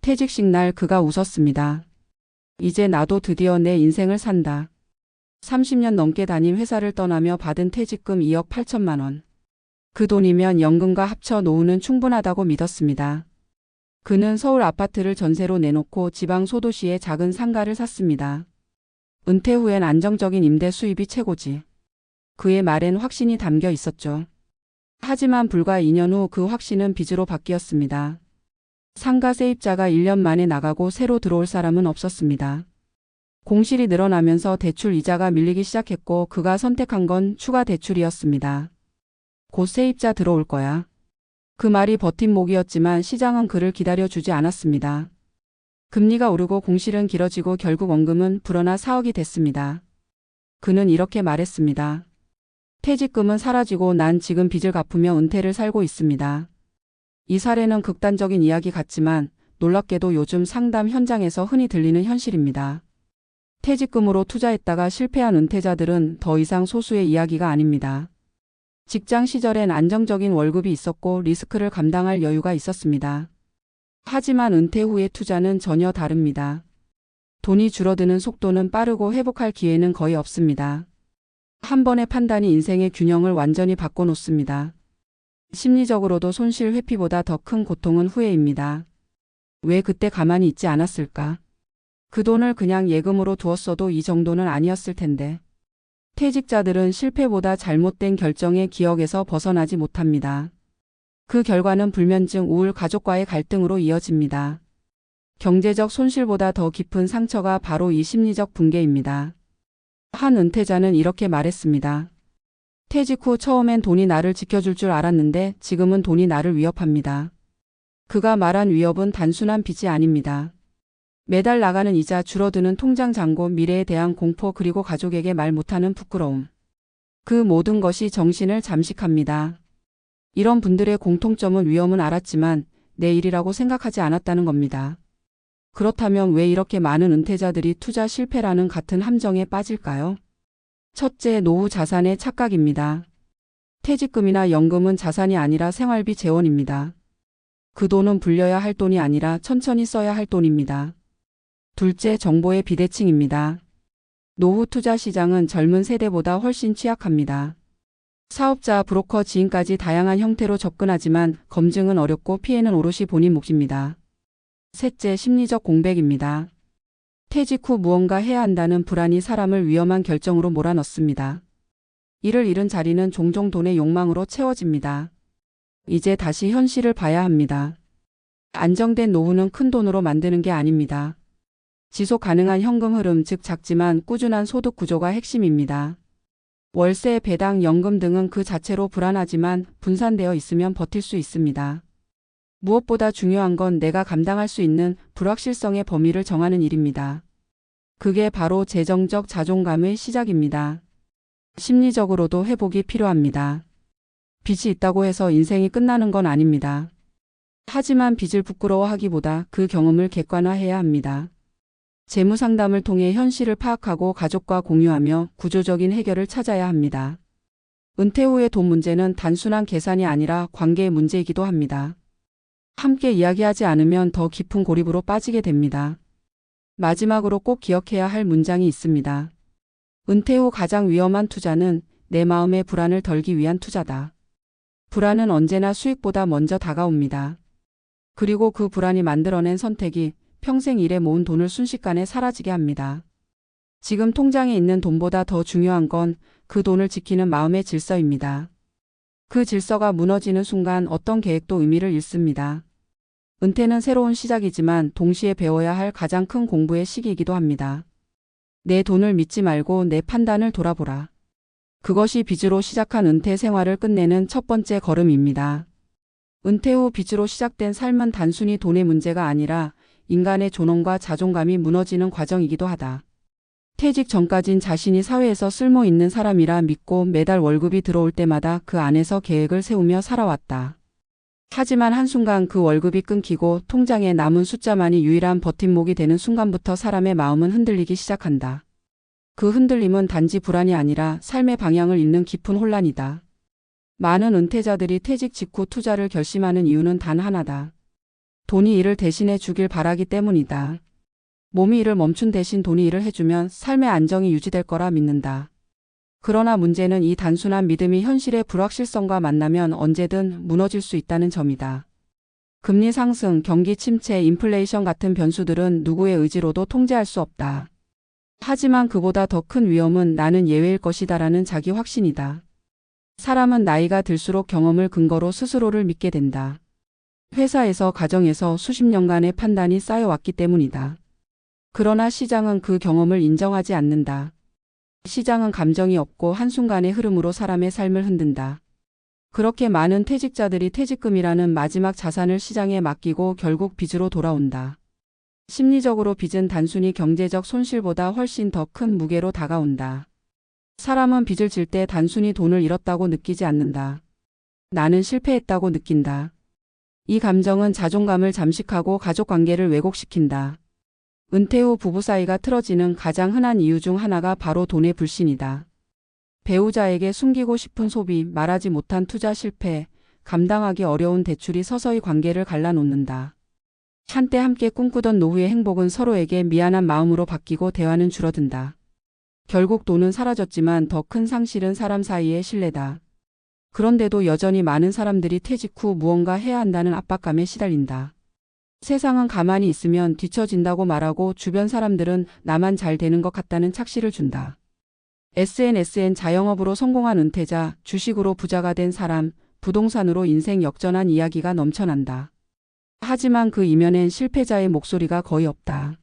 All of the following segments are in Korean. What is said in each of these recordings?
퇴직식 날 그가 웃었습니다. 이제 나도 드디어 내 인생을 산다. 30년 넘게 다닌 회사를 떠나며 받은 퇴직금 2억 8천만 원. 그 돈이면 연금과 합쳐 노후는 충분하다고 믿었습니다. 그는 서울 아파트를 전세로 내놓고 지방 소도시에 작은 상가를 샀습니다. 은퇴 후엔 안정적인 임대 수입이 최고지. 그의 말엔 확신이 담겨 있었죠. 하지만 불과 2년 후 그 확신은 빚으로 바뀌었습니다. 상가 세입자가 1년 만에 나가고 새로 들어올 사람은 없었습니다. 공실이 늘어나면서 대출 이자가 밀리기 시작했고 그가 선택한 건 추가 대출이었습니다. 곧 세입자 들어올 거야. 그 말이 버팀목이었지만 시장은 그를 기다려주지 않았습니다. 금리가 오르고 공실은 길어지고 결국 원금은 불어나 4억이 됐습니다. 그는 이렇게 말했습니다. 퇴직금은 사라지고 난 지금 빚을 갚으며 은퇴를 살고 있습니다. 이 사례는 극단적인 이야기 같지만 놀랍게도 요즘 상담 현장에서 흔히 들리는 현실입니다. 퇴직금으로 투자했다가 실패한 은퇴자들은 더 이상 소수의 이야기가 아닙니다. 직장 시절엔 안정적인 월급이 있었고 리스크를 감당할 여유가 있었습니다. 하지만 은퇴 후의 투자는 전혀 다릅니다. 돈이 줄어드는 속도는 빠르고 회복할 기회는 거의 없습니다. 한 번의 판단이 인생의 균형을 완전히 바꿔놓습니다. 심리적으로도 손실 회피보다 더 큰 고통은 후회입니다. 왜 그때 가만히 있지 않았을까? 그 돈을 그냥 예금으로 두었어도 이 정도는 아니었을 텐데. 퇴직자들은 실패보다 잘못된 결정의 기억에서 벗어나지 못합니다. 그 결과는 불면증, 우울, 가족과의 갈등으로 이어집니다. 경제적 손실보다 더 깊은 상처가 바로 이 심리적 붕괴입니다. 한 은퇴자는 이렇게 말했습니다. 퇴직 후 처음엔 돈이 나를 지켜줄 줄 알았는데 지금은 돈이 나를 위협합니다. 그가 말한 위협은 단순한 빚이 아닙니다. 매달 나가는 이자, 줄어드는 통장 잔고, 미래에 대한 공포, 그리고 가족에게 말 못하는 부끄러움. 그 모든 것이 정신을 잠식합니다. 이런 분들의 공통점은 위험은 알았지만 내 일이라고 생각하지 않았다는 겁니다. 그렇다면 왜 이렇게 많은 은퇴자들이 투자 실패라는 같은 함정에 빠질까요? 첫째, 노후 자산의 착각입니다. 퇴직금이나 연금은 자산이 아니라 생활비 재원입니다. 그 돈은 불려야 할 돈이 아니라 천천히 써야 할 돈입니다. 둘째, 정보의 비대칭입니다. 노후 투자 시장은 젊은 세대보다 훨씬 취약합니다. 사업자, 브로커, 지인까지 다양한 형태로 접근하지만 검증은 어렵고 피해는 오롯이 본인 몫입니다. 셋째, 심리적 공백입니다. 퇴직 후 무언가 해야 한다는 불안이 사람을 위험한 결정으로 몰아넣습니다. 이를 잃은 자리는 종종 돈의 욕망으로 채워집니다. 이제 다시 현실을 봐야 합니다. 안정된 노후는 큰 돈으로 만드는 게 아닙니다. 지속 가능한 현금 흐름, 즉 작지만 꾸준한 소득 구조가 핵심입니다. 월세, 배당, 연금 등은 그 자체로 불안하지만 분산되어 있으면 버틸 수 있습니다. 무엇보다 중요한 건 내가 감당할 수 있는 불확실성의 범위를 정하는 일입니다. 그게 바로 재정적 자존감의 시작입니다. 심리적으로도 회복이 필요합니다. 빚이 있다고 해서 인생이 끝나는 건 아닙니다. 하지만 빚을 부끄러워하기보다 그 경험을 객관화해야 합니다. 재무 상담을 통해 현실을 파악하고 가족과 공유하며 구조적인 해결을 찾아야 합니다. 은퇴 후의 돈 문제는 단순한 계산이 아니라 관계의 문제이기도 합니다. 함께 이야기하지 않으면 더 깊은 고립으로 빠지게 됩니다. 마지막으로 꼭 기억해야 할 문장이 있습니다. 은퇴 후 가장 위험한 투자는 내 마음의 불안을 덜기 위한 투자다. 불안은 언제나 수익보다 먼저 다가옵니다. 그리고 그 불안이 만들어낸 선택이 평생 일에 모은 돈을 순식간에 사라지게 합니다. 지금 통장에 있는 돈보다 더 중요한 건 그 돈을 지키는 마음의 질서입니다. 그 질서가 무너지는 순간 어떤 계획도 의미를 잃습니다. 은퇴는 새로운 시작이지만 동시에 배워야 할 가장 큰 공부의 시기이기도 합니다. 내 돈을 믿지 말고 내 판단을 돌아보라. 그것이 빚으로 시작한 은퇴 생활을 끝내는 첫 번째 걸음입니다. 은퇴 후 빚으로 시작된 삶은 단순히 돈의 문제가 아니라 인간의 존엄과 자존감이 무너지는 과정이기도 하다. 퇴직 전까진 자신이 사회에서 쓸모 있는 사람이라 믿고 매달 월급이 들어올 때마다 그 안에서 계획을 세우며 살아왔다. 하지만 한순간 그 월급이 끊기고 통장에 남은 숫자만이 유일한 버팀목이 되는 순간부터 사람의 마음은 흔들리기 시작한다. 그 흔들림은 단지 불안이 아니라 삶의 방향을 잃는 깊은 혼란이다. 많은 은퇴자들이 퇴직 직후 투자를 결심하는 이유는 단 하나다. 돈이 일을 대신해 주길 바라기 때문이다. 몸이 일을 멈춘 대신 돈이 일을 해주면 삶의 안정이 유지될 거라 믿는다. 그러나 문제는 이 단순한 믿음이 현실의 불확실성과 만나면 언제든 무너질 수 있다는 점이다. 금리 상승, 경기 침체, 인플레이션 같은 변수들은 누구의 의지로도 통제할 수 없다. 하지만 그보다 더 큰 위험은 나는 예외일 것이다라는 자기 확신이다. 사람은 나이가 들수록 경험을 근거로 스스로를 믿게 된다. 회사에서 가정에서 수십 년간의 판단이 쌓여왔기 때문이다. 그러나 시장은 그 경험을 인정하지 않는다. 시장은 감정이 없고 한순간의 흐름으로 사람의 삶을 흔든다. 그렇게 많은 퇴직자들이 퇴직금이라는 마지막 자산을 시장에 맡기고 결국 빚으로 돌아온다. 심리적으로 빚은 단순히 경제적 손실보다 훨씬 더 큰 무게로 다가온다. 사람은 빚을 질 때 단순히 돈을 잃었다고 느끼지 않는다. 나는 실패했다고 느낀다. 이 감정은 자존감을 잠식하고 가족관계를 왜곡시킨다. 은퇴 후 부부 사이가 틀어지는 가장 흔한 이유 중 하나가 바로 돈의 불신이다. 배우자에게 숨기고 싶은 소비, 말하지 못한 투자 실패, 감당하기 어려운 대출이 서서히 관계를 갈라놓는다. 한때 함께 꿈꾸던 노후의 행복은 서로에게 미안한 마음으로 바뀌고 대화는 줄어든다. 결국 돈은 사라졌지만 더 큰 상실은 사람 사이의 신뢰다. 그런데도 여전히 많은 사람들이 퇴직 후 무언가 해야 한다는 압박감에 시달린다. 세상은 가만히 있으면 뒤처진다고 말하고 주변 사람들은 나만 잘 되는 것 같다는 착시를 준다. SNS엔 자영업으로 성공한 은퇴자, 주식으로 부자가 된 사람, 부동산으로 인생 역전한 이야기가 넘쳐난다. 하지만 그 이면엔 실패자의 목소리가 거의 없다.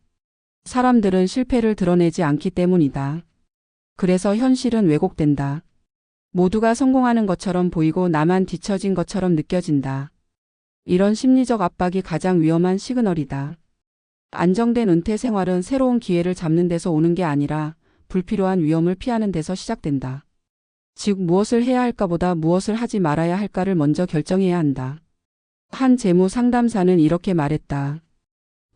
사람들은 실패를 드러내지 않기 때문이다. 그래서 현실은 왜곡된다. 모두가 성공하는 것처럼 보이고 나만 뒤처진 것처럼 느껴진다. 이런 심리적 압박이 가장 위험한 시그널이다. 안정된 은퇴 생활은 새로운 기회를 잡는 데서 오는 게 아니라 불필요한 위험을 피하는 데서 시작된다. 즉 무엇을 해야 할까보다 무엇을 하지 말아야 할까를 먼저 결정해야 한다. 한 재무 상담사는 이렇게 말했다.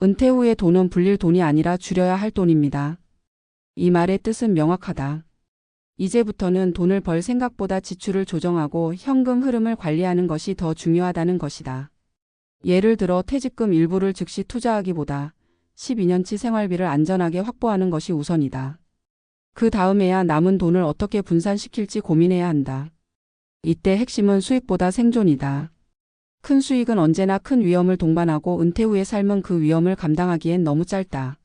은퇴 후의 돈은 불릴 돈이 아니라 줄여야 할 돈입니다. 이 말의 뜻은 명확하다. 이제부터는 돈을 벌 생각보다 지출을 조정하고 현금 흐름을 관리하는 것이 더 중요하다는 것이다. 예를 들어 퇴직금 일부를 즉시 투자하기보다 12년치 생활비를 안전하게 확보하는 것이 우선이다. 그 다음에야 남은 돈을 어떻게 분산시킬지 고민해야 한다. 이때 핵심은 수익보다 생존이다. 큰 수익은 언제나 큰 위험을 동반하고 은퇴 후의 삶은 그 위험을 감당하기엔 너무 짧다.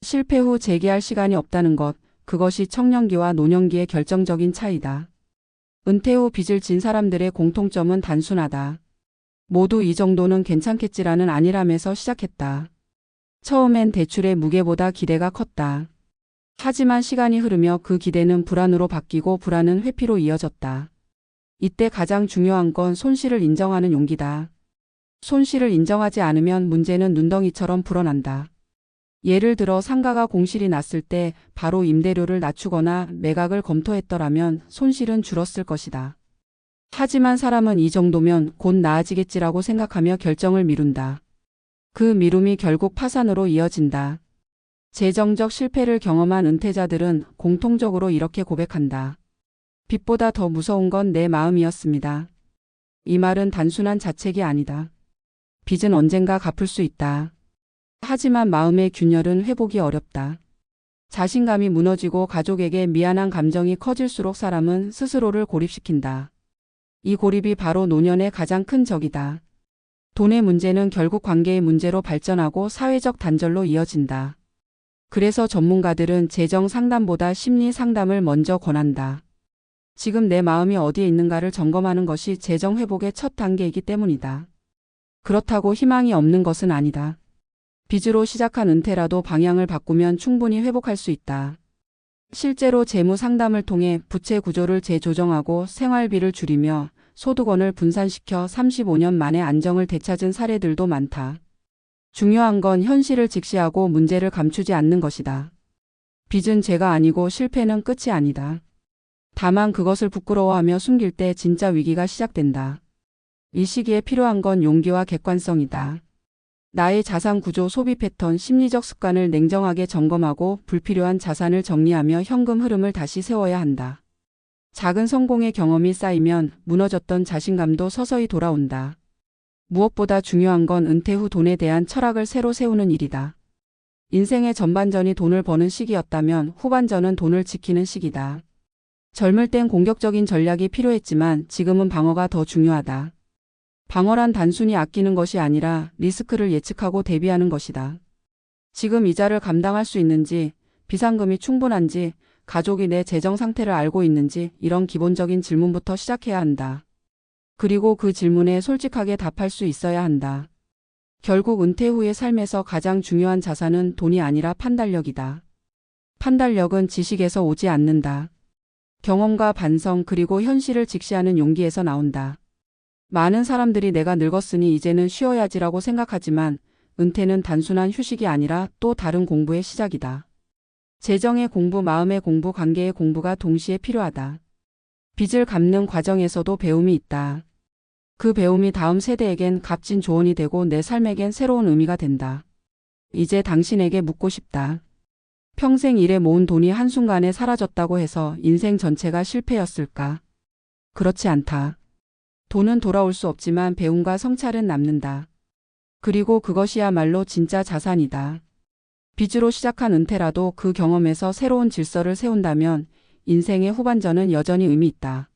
실패 후 재기할 시간이 없다는 것, 그것이 청년기와 노년기의 결정적인 차이다. 은퇴 후 빚을 진 사람들의 공통점은 단순하다. 모두 이 정도는 괜찮겠지라는 안일함에서 시작했다. 처음엔 대출의 무게보다 기대가 컸다. 하지만 시간이 흐르며 그 기대는 불안으로 바뀌고 불안은 회피로 이어졌다. 이때 가장 중요한 건 손실을 인정하는 용기다. 손실을 인정하지 않으면 문제는 눈덩이처럼 불어난다. 예를 들어 상가가 공실이 났을 때 바로 임대료를 낮추거나 매각을 검토했더라면 손실은 줄었을 것이다. 하지만 사람은 이 정도면 곧 나아지겠지라고 생각하며 결정을 미룬다. 그 미룸이 결국 파산으로 이어진다. 재정적 실패를 경험한 은퇴자들은 공통적으로 이렇게 고백한다. 빚보다 더 무서운 건 내 마음이었습니다. 이 말은 단순한 자책이 아니다. 빚은 언젠가 갚을 수 있다. 하지만 마음의 균열은 회복이 어렵다. 자신감이 무너지고 가족에게 미안한 감정이 커질수록 사람은 스스로를 고립시킨다. 이 고립이 바로 노년의 가장 큰 적이다. 돈의 문제는 결국 관계의 문제로 발전하고 사회적 단절로 이어진다. 그래서 전문가들은 재정 상담보다 심리 상담을 먼저 권한다. 지금 내 마음이 어디에 있는가를 점검하는 것이 재정 회복의 첫 단계이기 때문이다. 그렇다고 희망이 없는 것은 아니다. 빚으로 시작한 은퇴라도 방향을 바꾸면 충분히 회복할 수 있다. 실제로 재무 상담을 통해 부채 구조를 재조정하고 생활비를 줄이며 소득원을 분산시켜 35년 만에 안정을 되찾은 사례들도 많다. 중요한 건 현실을 직시하고 문제를 감추지 않는 것이다. 빚은 죄가 아니고 실패는 끝이 아니다. 다만 그것을 부끄러워하며 숨길 때 진짜 위기가 시작된다. 이 시기에 필요한 건 용기와 객관성이다. 나의 자산 구조, 소비 패턴, 심리적 습관을 냉정하게 점검하고 불필요한 자산을 정리하며 현금 흐름을 다시 세워야 한다. 작은 성공의 경험이 쌓이면 무너졌던 자신감도 서서히 돌아온다. 무엇보다 중요한 건 은퇴 후 돈에 대한 철학을 새로 세우는 일이다. 인생의 전반전이 돈을 버는 시기였다면 후반전은 돈을 지키는 시기다. 젊을 땐 공격적인 전략이 필요했지만 지금은 방어가 더 중요하다. 방어란 단순히 아끼는 것이 아니라 리스크를 예측하고 대비하는 것이다. 지금 이자를 감당할 수 있는지, 비상금이 충분한지, 가족이 내 재정 상태를 알고 있는지 이런 기본적인 질문부터 시작해야 한다. 그리고 그 질문에 솔직하게 답할 수 있어야 한다. 결국 은퇴 후의 삶에서 가장 중요한 자산은 돈이 아니라 판단력이다. 판단력은 지식에서 오지 않는다. 경험과 반성 그리고 현실을 직시하는 용기에서 나온다. 많은 사람들이 내가 늙었으니 이제는 쉬어야지라고 생각하지만 은퇴는 단순한 휴식이 아니라 또 다른 공부의 시작이다. 재정의 공부, 마음의 공부, 관계의 공부가 동시에 필요하다. 빚을 갚는 과정에서도 배움이 있다. 그 배움이 다음 세대에겐 값진 조언이 되고 내 삶에겐 새로운 의미가 된다. 이제 당신에게 묻고 싶다. 평생 일해 모은 돈이 한순간에 사라졌다고 해서 인생 전체가 실패였을까? 그렇지 않다. 돈은 돌아올 수 없지만 배움과 성찰은 남는다. 그리고 그것이야말로 진짜 자산이다. 빚으로 시작한 은퇴라도 그 경험에서 새로운 질서를 세운다면 인생의 후반전은 여전히 의미 있다.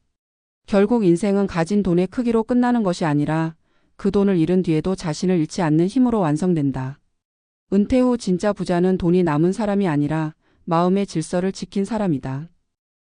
결국 인생은 가진 돈의 크기로 끝나는 것이 아니라 그 돈을 잃은 뒤에도 자신을 잃지 않는 힘으로 완성된다. 은퇴 후 진짜 부자는 돈이 남은 사람이 아니라 마음의 질서를 지킨 사람이다.